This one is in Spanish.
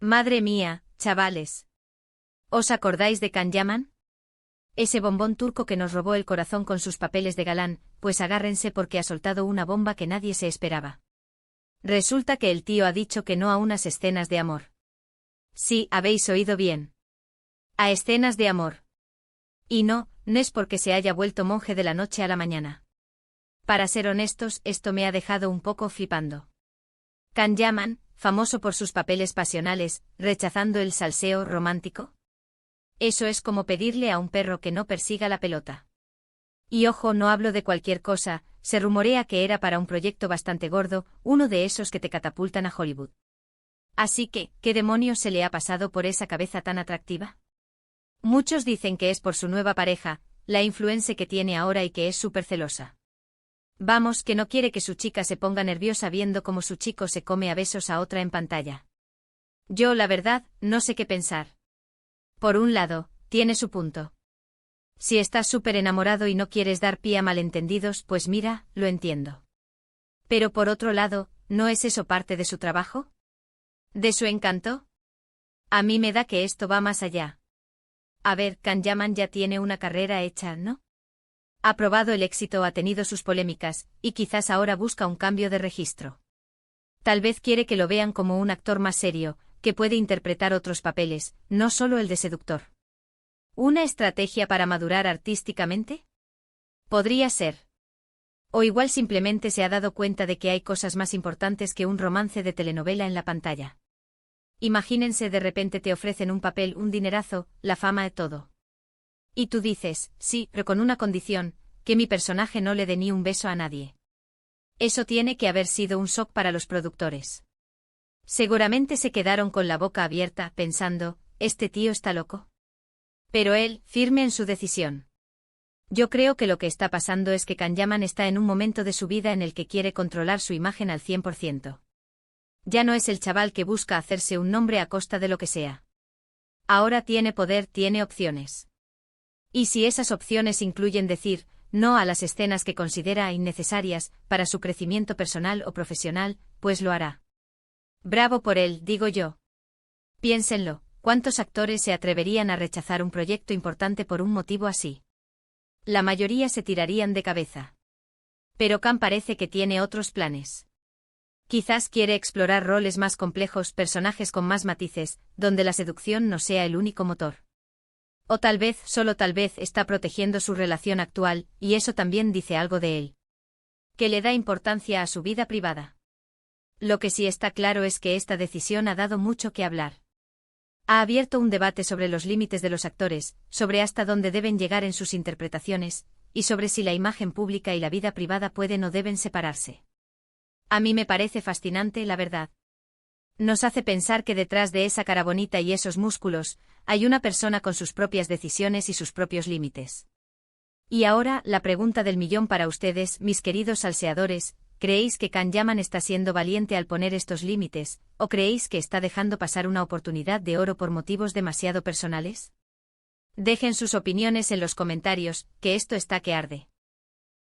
Madre mía, chavales. ¿Os acordáis de Can Yaman? Ese bombón turco que nos robó el corazón con sus papeles de galán, pues agárrense porque ha soltado una bomba que nadie se esperaba. Resulta que el tío ha dicho que no a unas escenas de amor. Sí, habéis oído bien. A escenas de amor. Y no es porque se haya vuelto monje de la noche a la mañana. Para ser honestos, esto me ha dejado un poco flipando. Can Yaman, famoso por sus papeles pasionales, rechazando el salseo romántico. Eso es como pedirle a un perro que no persiga la pelota. Y ojo, no hablo de cualquier cosa, se rumorea que era para un proyecto bastante gordo, uno de esos que te catapultan a Hollywood. Así que, ¿qué demonios se le ha pasado por esa cabeza tan atractiva? Muchos dicen que es por su nueva pareja, la influencer que tiene ahora y que es súper celosa. Vamos, que no quiere que su chica se ponga nerviosa viendo cómo su chico se come a besos a otra en pantalla. Yo, la verdad, no sé qué pensar. Por un lado, tiene su punto. Si estás súper enamorado y no quieres dar pie a malentendidos, pues mira, lo entiendo. Pero por otro lado, ¿no es eso parte de su trabajo? ¿De su encanto? A mí me da que esto va más allá. A ver, Can Yaman ya tiene una carrera hecha, ¿no? Ha probado el éxito, ha tenido sus polémicas, y quizás ahora busca un cambio de registro. Tal vez quiere que lo vean como un actor más serio, que puede interpretar otros papeles, no solo el de seductor. ¿Una estrategia para madurar artísticamente? Podría ser. O igual simplemente se ha dado cuenta de que hay cosas más importantes que un romance de telenovela en la pantalla. Imagínense, de repente te ofrecen un papel, un dinerazo, la fama de todo. Y tú dices, sí, pero con una condición, que mi personaje no le dé ni un beso a nadie. Eso tiene que haber sido un shock para los productores. Seguramente se quedaron con la boca abierta, pensando, ¿este tío está loco? Pero él, firme en su decisión. Yo creo que lo que está pasando es que Can Yaman está en un momento de su vida en el que quiere controlar su imagen al 100%. Ya no es el chaval que busca hacerse un nombre a costa de lo que sea. Ahora tiene poder, tiene opciones. Y si esas opciones incluyen decir no a las escenas que considera innecesarias para su crecimiento personal o profesional, pues lo hará. Bravo por él, digo yo. Piénsenlo, ¿cuántos actores se atreverían a rechazar un proyecto importante por un motivo así? La mayoría se tirarían de cabeza. Pero Can parece que tiene otros planes. Quizás quiere explorar roles más complejos, personajes con más matices, donde la seducción no sea el único motor. O tal vez, solo tal vez, está protegiendo su relación actual, y eso también dice algo de él. Que le da importancia a su vida privada. Lo que sí está claro es que esta decisión ha dado mucho que hablar. Ha abierto un debate sobre los límites de los actores, sobre hasta dónde deben llegar en sus interpretaciones, y sobre si la imagen pública y la vida privada pueden o deben separarse. A mí me parece fascinante, la verdad. Nos hace pensar que detrás de esa cara bonita y esos músculos, hay una persona con sus propias decisiones y sus propios límites. Y ahora, la pregunta del millón para ustedes, mis queridos salseadores, ¿creéis que Can Yaman está siendo valiente al poner estos límites, o creéis que está dejando pasar una oportunidad de oro por motivos demasiado personales? Dejen sus opiniones en los comentarios, que esto está que arde.